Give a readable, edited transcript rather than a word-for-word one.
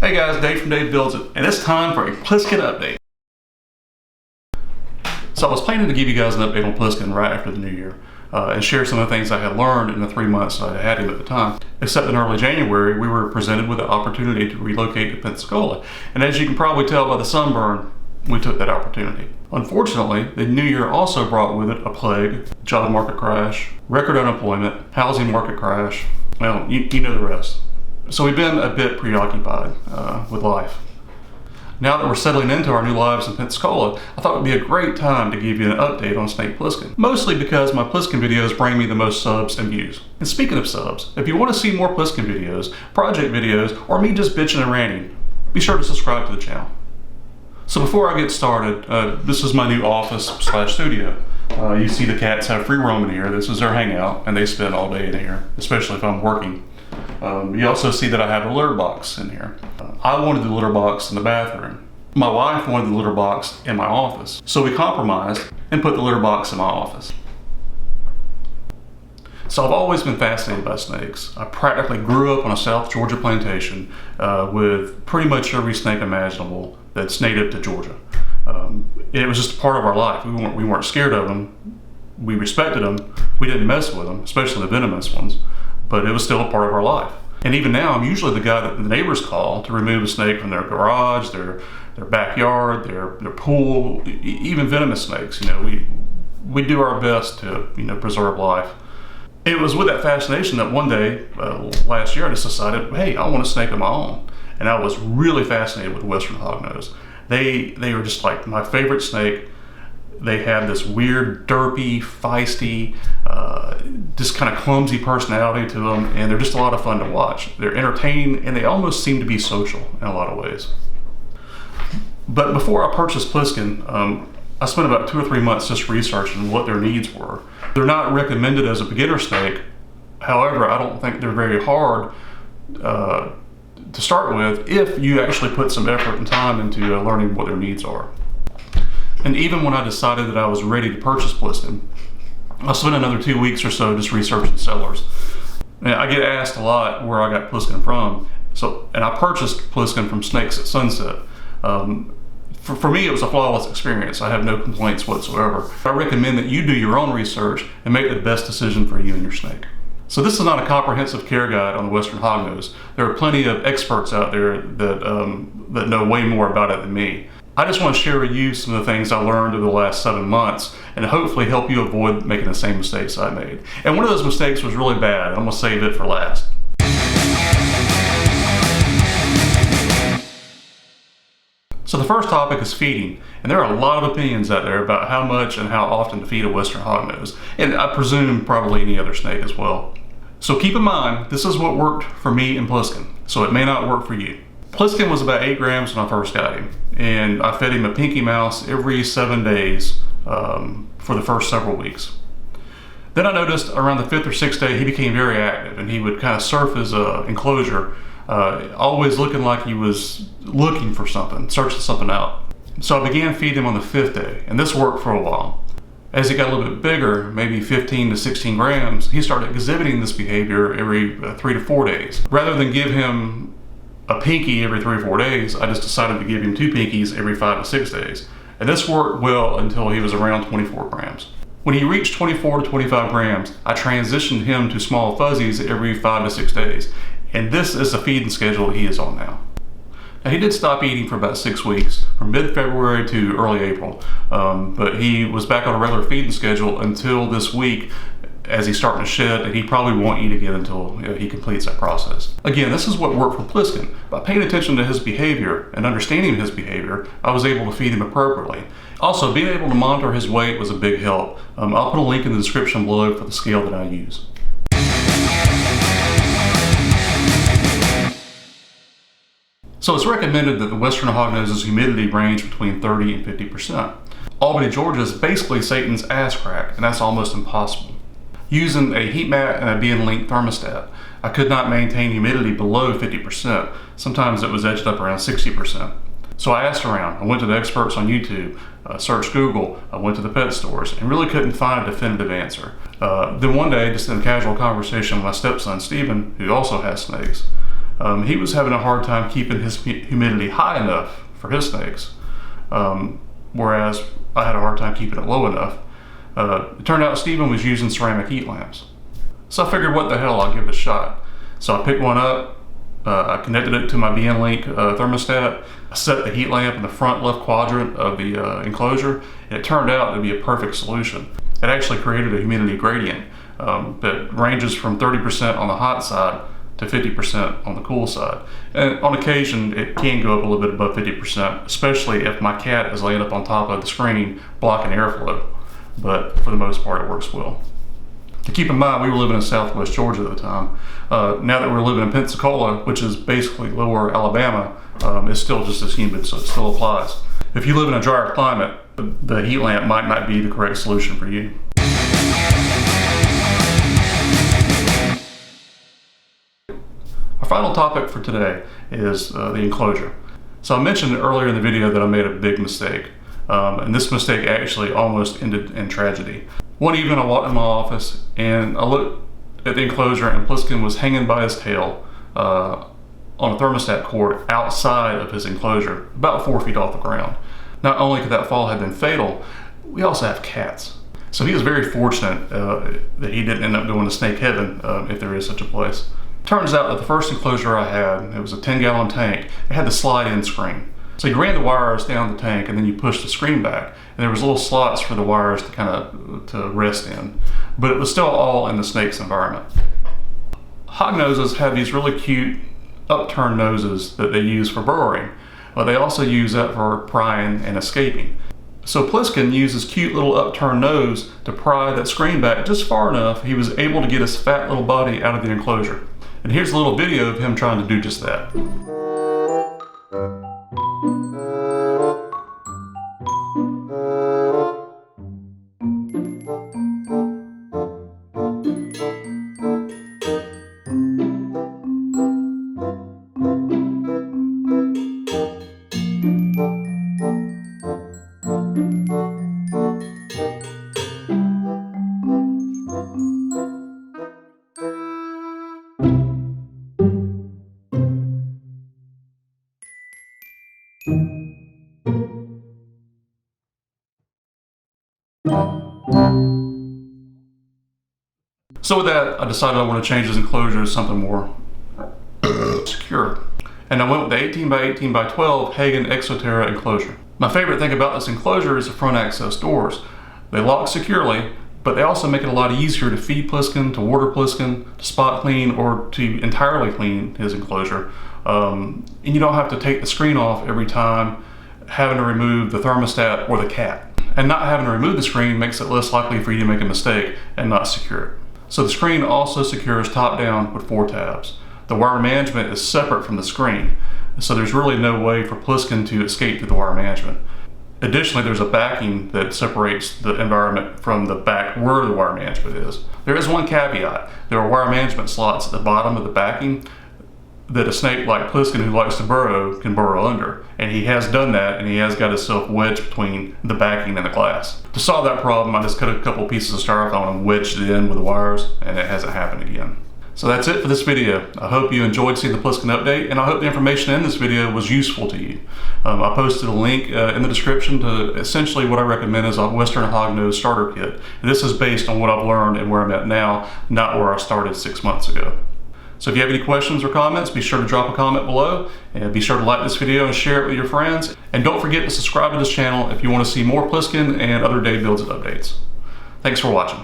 Hey guys, Dave from Dave Builds It, and it's time for a Pliskin update. So I was planning to give you guys an update on Pliskin right after the new year and share some of the things I had learned in the 3 months that I had him at the time. Except in early January, we were presented with the opportunity to relocate to Pensacola. And as you can probably tell by the sunburn, we took that opportunity. Unfortunately, the new year also brought with it a plague, job market crash, record unemployment, housing market crash. Well, you know the rest. So we've been a bit preoccupied with life. Now that we're settling into our new lives in Pensacola, I thought it would be a great time to give you an update on snake Pliskin. Mostly because my Pliskin videos bring me the most subs and views. And speaking of subs, if you want to see more Pliskin videos, project videos, or me just bitching and ranting, be sure to subscribe to the channel. So before I get started, this is my new office / studio. You see the cats have free roam in here. This is their hangout, and they spend all day in here, especially if I'm working. You also see that I have a litter box in here. I wanted the litter box in the bathroom. My wife wanted the litter box in my office. So we compromised and put the litter box in my office. So I've always been fascinated by snakes. I practically grew up on a South Georgia plantation with pretty much every snake imaginable that's native to Georgia. It was just a part of our life. We weren't scared of them. We respected them. We didn't mess with them, especially the venomous ones. But it was still a part of our life. And even now, I'm usually the guy that the neighbors call to remove a snake from their garage, their backyard, their pool, even venomous snakes. You know, we do our best to preserve life. It was with that fascination that one day last year I just decided, hey, I want a snake of my own. And I was really fascinated with Western Hognose. They were just like my favorite snake. They have this weird, derpy, feisty, just kind of clumsy personality to them, and they're just a lot of fun to watch. They're entertaining, and they almost seem to be social in a lot of ways. But before I purchased Pliskin, I spent about 2 or 3 months just researching what their needs were. They're not recommended as a beginner snake. However, I don't think they're very hard to start with if you actually put some effort and time into learning what their needs are. And even when I decided that I was ready to purchase Pliskin, I spent another 2 weeks or so just researching sellers. And I get asked a lot where I got Pliskin from, and I purchased Pliskin from Snakes at Sunset. For me, it was a flawless experience. I have no complaints whatsoever. I recommend that you do your own research and make the best decision for you and your snake. So this is not a comprehensive care guide on the Western Hognose. There are plenty of experts out there that know way more about it than me. I just want to share with you some of the things I learned over the last 7 months and hopefully help you avoid making the same mistakes I made. And one of those mistakes was really bad. I'm going to save it for last. So the first topic is feeding. And there are a lot of opinions out there about how much and how often to feed a Western Hognose. And I presume probably any other snake as well. So keep in mind, this is what worked for me and Pliskin. So it may not work for you. Pliskin was about 8 grams when I first got him, and I fed him a pinky mouse every 7 days for the first several weeks. Then I noticed around the 5th or 6th day he became very active, and he would kind of surf his enclosure, always looking like he was looking for something, searching something out. So I began feeding him on the 5th day, and this worked for a while. As he got a little bit bigger, maybe 15 to 16 grams, he started exhibiting this behavior every 3 to 4 days. Rather than give him a pinky every 3 or 4 days, I just decided to give him 2 pinkies every 5 to 6 days. And this worked well until he was around 24 grams. When he reached 24 to 25 grams, I transitioned him to small fuzzies every 5 to 6 days. And this is the feeding schedule he is on now. Now he did stop eating for about 6 weeks, from mid-February to early April. But he was back on a regular feeding schedule until this week, as he's starting to shed, and he probably won't eat again until he completes that process. Again, this is what worked for Pliskin. By paying attention to his behavior and understanding his behavior, I was able to feed him appropriately. Also, being able to monitor his weight was a big help. I'll put a link in the description below for the scale that I use. So it's recommended that the Western Hognose's humidity range between 30 and 50%. Albany, Georgia is basically Satan's ass crack, and that's almost impossible. Using a heat mat and a being-linked thermostat, I could not maintain humidity below 50%. Sometimes it was edged up around 60%. So I asked around. I went to the experts on YouTube, searched Google, I went to the pet stores, and really couldn't find a definitive answer. Then one day, just in a casual conversation with my stepson, Stephen, who also has snakes, he was having a hard time keeping his humidity high enough for his snakes, whereas I had a hard time keeping it low enough. It turned out Stephen was using ceramic heat lamps. So I figured, what the hell, I'll give it a shot. So I picked one up, I connected it to my VN-Link thermostat, I set the heat lamp in the front left quadrant of the enclosure, and it turned out to be a perfect solution. It actually created a humidity gradient that ranges from 30% on the hot side to 50% on the cool side. And on occasion, it can go up a little bit above 50%, especially if my cat is laying up on top of the screen blocking airflow. But for the most part, it works well. To keep in mind, we were living in Southwest Georgia at the time. Now that we're living in Pensacola, which is basically lower Alabama, it's still just as humid, so it still applies. If you live in a drier climate, the heat lamp might not be the correct solution for you. Our final topic for today is the enclosure. So I mentioned earlier in the video that I made a big mistake, and this mistake actually almost ended in tragedy. One evening I walked in my office and I looked at the enclosure, and Pliskin was hanging by his tail on a thermostat cord outside of his enclosure, about 4 feet off the ground. Not only could that fall have been fatal, we also have cats. So he was very fortunate that he didn't end up going to snake heaven, if there is such a place. Turns out that the first enclosure I had, it was a 10-gallon tank, it had the slide-in screen. So you ran the wires down the tank and then you pushed the screen back, and there was little slots for the wires to rest in. But it was still all in the snake's environment. Hognoses have these really cute upturned noses that they use for burrowing, but they also use that for prying and escaping. So Pliskin used his cute little upturned nose to pry that screen back just far enough he was able to get his fat little body out of the enclosure. And here's a little video of him trying to do just that. So with that, I decided I want to change this enclosure to something more secure. And I went with the 18 by 18 by 12 Hagen Exoterra enclosure. My favorite thing about this enclosure is the front access doors. They lock securely, but they also make it a lot easier to feed Pliskin, to water Pliskin, to spot clean, or to entirely clean his enclosure. And you don't have to take the screen off every time, having to remove the thermostat or the cat. And not having to remove the screen makes it less likely for you to make a mistake and not secure it. So the screen also secures top down with 4 tabs. The wire management is separate from the screen, so there's really no way for Pliskin to escape through the wire management. Additionally, there's a backing that separates the environment from the back where the wire management is. There is one caveat. There are wire management slots at the bottom of the backing that a snake like Pliskin who likes to burrow can burrow under. And he has done that, and he has got himself wedged between the backing and the glass. To solve that problem, I just cut a couple pieces of styrofoam and wedged it in with the wires, and it hasn't happened again. So that's it for this video. I hope you enjoyed seeing the Pliskin update, and I hope the information in this video was useful to you. I posted a link in the description to essentially what I recommend is a Western Hognose starter kit. And this is based on what I've learned and where I'm at now, not where I started 6 months ago. So if you have any questions or comments, be sure to drop a comment below, and be sure to like this video and share it with your friends. And don't forget to subscribe to this channel if you want to see more Pliskin and other day builds and updates. Thanks for watching.